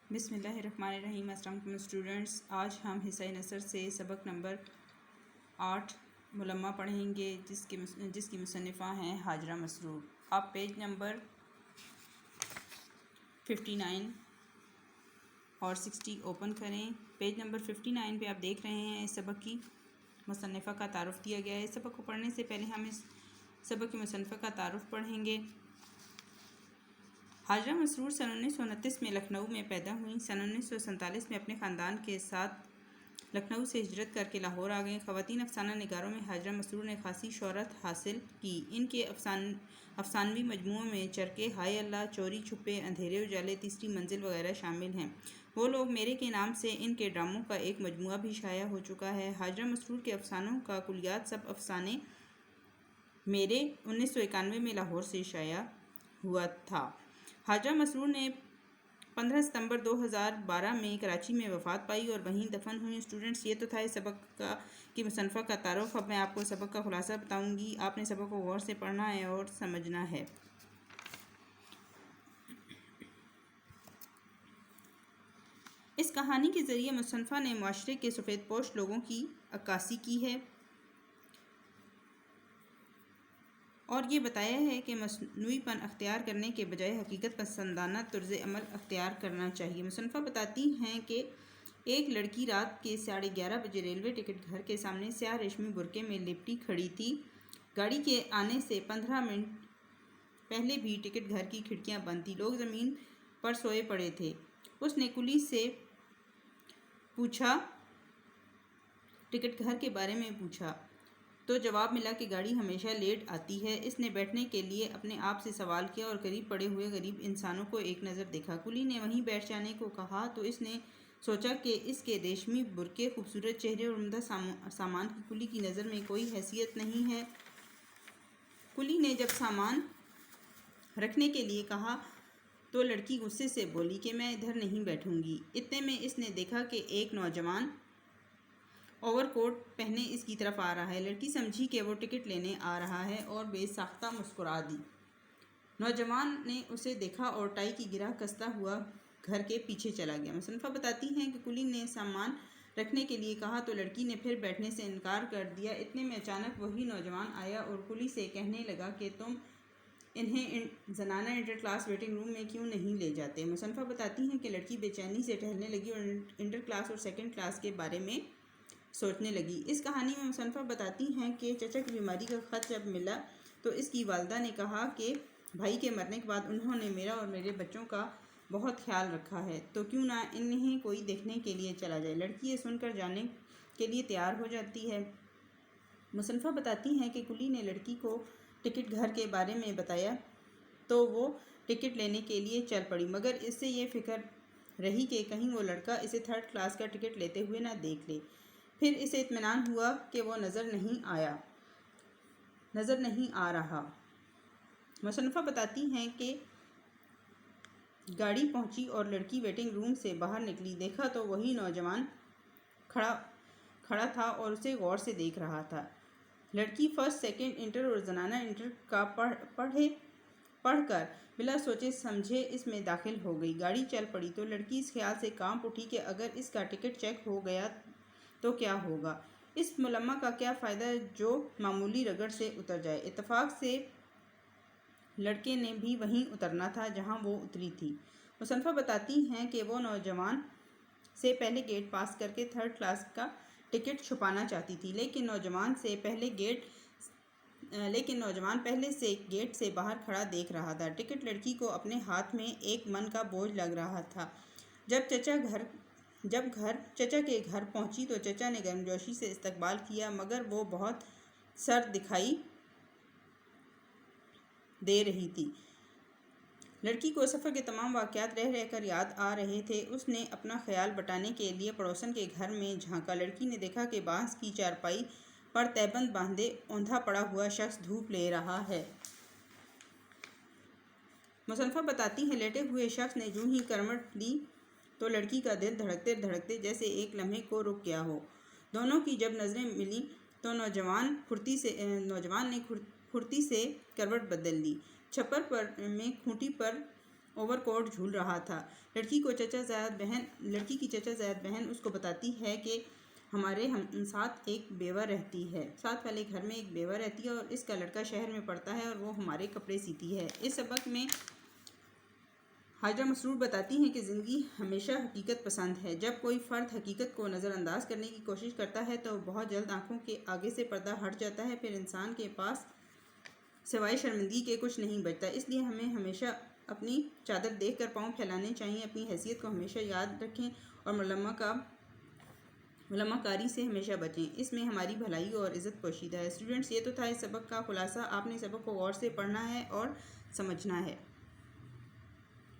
بسم اللہ الرحمن الرحیم۔ السلام علیکم اسٹوڈنٹس، آج ہم حصہ نثر سے سبق نمبر 8 ملمہ پڑھیں گے جس کی مصنفہ ہیں حاجرہ مسرور۔ آپ پیج نمبر 59 اور 60 اوپن کریں۔ پیج نمبر 59 پہ آپ دیکھ رہے ہیں اس سبق کی مصنفہ کا تعارف دیا گیا ہے۔ اس سبق کو پڑھنے سے پہلے ہم اس سبق کی مصنفہ کا تعارف پڑھیں گے۔ حاجرہ مسرور سن 1929 میں لکھنؤ میں پیدا ہوئیں۔ سن 1947 میں اپنے خاندان کے ساتھ لکھنؤ سے ہجرت کر کے لاہور آ گئیں۔ خواتین افسانہ نگاروں میں حاجرہ مسرور نے خاصی شہرت حاصل کی۔ ان کے افسانوی مجموعوں میں چرکے، ہائے اللہ، چوری چھپے، اندھیرے اجالے، تیسری منزل وغیرہ شامل ہیں۔ وہ لوگ میرے کے نام سے ان کے ڈراموں کا ایک مجموعہ بھی شائع ہو چکا ہے۔ حاجرہ مسرور کے افسانوں کا کلیات سب افسانے میرے 1991 میں لاہور سے شائع ہوا تھا۔ حاجرہ مسرور نے 15 ستمبر 2012 میں کراچی میں وفات پائی اور وہیں دفن ہوئی۔ اسٹوڈنٹس، یہ تو تھا اس سبق کی مصنفہ کا تعارف۔ اب میں آپ کو سبق کا خلاصہ بتاؤں گی۔ آپ نے سبق کو غور سے پڑھنا ہے اور سمجھنا ہے۔ اس کہانی کے ذریعے مصنفہ نے معاشرے کے سفید پوش لوگوں کی عکاسی کی ہے اور یہ بتایا ہے کہ مصنوعی پن اختیار کرنے کے بجائے حقیقت پسندانہ طرز عمل اختیار کرنا چاہیے۔ مصنفہ بتاتی ہیں کہ ایک لڑکی رات کے 11:30 بجے ریلوے ٹکٹ گھر کے سامنے سیاہ ریشمی برقعے میں لپٹی کھڑی تھی۔ گاڑی کے آنے سے 15 منٹ پہلے بھی ٹکٹ گھر کی کھڑکیاں بند تھیں۔ لوگ زمین پر سوئے پڑے تھے۔ اس نے کلی سے پوچھا، ٹکٹ گھر کے بارے میں پوچھا تو جواب ملا کہ گاڑی ہمیشہ لیٹ آتی ہے۔ اس نے بیٹھنے کے لیے اپنے آپ سے سوال کیا اور قریب پڑے ہوئے غریب انسانوں کو ایک نظر دیکھا۔ کلی نے وہیں بیٹھ جانے کو کہا تو اس نے سوچا کہ اس کے ریشمی برقعے، خوبصورت چہرے اور عمدہ سامان کی کلی کی نظر میں کوئی حیثیت نہیں ہے۔ کلی نے جب سامان رکھنے کے لیے کہا تو لڑکی غصے سے بولی کہ میں ادھر نہیں بیٹھوں گی۔ اتنے میں اس نے دیکھا کہ ایک نوجوان اوور کوٹ پہنے اس کی طرف آ رہا ہے۔ لڑکی سمجھی کہ وہ ٹکٹ لینے آ رہا ہے اور بے ساختہ مسکرا دی۔ نوجوان نے اسے دیکھا اور ٹائی کی گرہ کستا ہوا گھر کے پیچھے چلا گیا۔ مصنفہ بتاتی ہیں کہ کلی نے سامان رکھنے کے لیے کہا تو لڑکی نے پھر بیٹھنے سے انکار کر دیا۔ اتنے میں اچانک وہی نوجوان آیا اور کلی سے کہنے لگا کہ تم انہیں زنانہ انٹر کلاس ویٹنگ روم میں کیوں نہیں لے جاتے۔ مصنفہ بتاتی ہیں کہ لڑکی بے چینی سے ٹہلنے لگی اور انٹر کلاس اور سیکنڈ کلاس کے بارے میں سوچنے لگی۔ اس کہانی میں مصنفہ بتاتی ہیں کہ چچا کی بیماری کا خط جب ملا تو اس کی والدہ نے کہا کہ بھائی کے مرنے کے بعد انہوں نے میرا اور میرے بچوں کا بہت خیال رکھا ہے تو کیوں نہ انہیں کوئی دیکھنے کے لیے چلا جائے۔ لڑکی یہ سن کر جانے کے لیے تیار ہو جاتی ہے۔ مصنفہ بتاتی ہیں کہ کلی نے لڑکی کو ٹکٹ گھر کے بارے میں بتایا تو وہ ٹکٹ لینے کے لیے چل پڑی، مگر اس سے یہ فکر رہی کہ کہیں وہ لڑکا اسے 3rd کلاس کا ٹکٹ لیتے ہوئے نہ دیکھ لے۔ پھر اسے اطمینان ہوا کہ وہ نظر نہیں آ رہا۔ مصنفہ بتاتی ہیں کہ گاڑی پہنچی اور لڑکی ویٹنگ روم سے باہر نکلی۔ دیکھا تو وہی نوجوان کھڑا تھا اور اسے غور سے دیکھ رہا تھا۔ لڑکی 1st 2nd انٹر اور زنانہ انٹر کا پڑھ کر بلا سوچے سمجھے اس میں داخل ہو گئی۔ گاڑی چل پڑی تو لڑکی اس خیال سے کانپ اٹھی کہ اگر اس کا ٹکٹ چیک ہو گیا تو کیا ہوگا۔ اس ملمہ کا کیا فائدہ جو معمولی رگڑ سے اتر جائے۔ اتفاق سے لڑکے نے بھی وہیں اترنا تھا جہاں وہ اتری تھی۔ مصنفہ بتاتی ہیں کہ وہ نوجوان سے پہلے گیٹ پاس کر کے 3rd کلاس کا ٹکٹ چھپانا چاہتی تھی، لیکن نوجوان پہلے سے گیٹ سے باہر کھڑا دیکھ رہا تھا۔ ٹکٹ لڑکی کو اپنے ہاتھ میں 1 من کا بوجھ لگ رہا تھا۔ جب چچا کے گھر پہنچی تو چچا نے گرمجوشی سے استقبال کیا، مگر وہ بہت سرد دکھائی دے رہی تھی۔ لڑکی کو سفر کے تمام واقعات رہ کر یاد آ رہے تھے۔ اس نے اپنا خیال بٹانے کے لیے پڑوسن کے گھر میں جھانکا۔ لڑکی نے دیکھا کہ بانس کی چارپائی پر تہبند باندھے اوندھا پڑا ہوا شخص دھوپ لے رہا ہے۔ مصنفہ بتاتی ہیں لیٹے ہوئے شخص نے جوں ہی کروٹ لی تو لڑکی کا دل دھڑکتے دھڑکتے جیسے ایک لمحے کو رک گیا ہو۔ دونوں کی جب نظریں ملیں تو نوجوان نے پھرتی سے کروٹ بدل لی۔ چھپر میں کھوٹی پر اوور کوٹ جھول رہا تھا۔ لڑکی کی چچا زید بہن اس کو بتاتی ہے کہ ہمارے ساتھ ایک بیوہ رہتی ہے، ساتھ والے گھر میں ایک بیوہ رہتی ہے اور اس کا لڑکا شہر میں پڑھتا ہے اور وہ ہمارے کپڑے سیتی ہے۔ اس سبق میں حاجرہ مسرور بتاتی ہیں کہ زندگی ہمیشہ حقیقت پسند ہے۔ جب کوئی فرد حقیقت کو نظر انداز کرنے کی کوشش کرتا ہے تو بہت جلد آنکھوں کے آگے سے پردہ ہٹ جاتا ہے، پھر انسان کے پاس سوائے شرمندگی کے کچھ نہیں بچتا۔ اس لیے ہمیں ہمیشہ اپنی چادر دیکھ کر پاؤں پھیلانے چاہیے، اپنی حیثیت کو ہمیشہ یاد رکھیں اور ملمہ کاری سے ہمیشہ بچیں۔ اس میں ہماری بھلائی اور عزت پوشیدہ ہے۔ اسٹوڈنٹس، یہ تو تھا اس سبق کا خلاصہ۔ آپ نے سبق کو غور سے پڑھنا ہے اور سمجھنا ہے۔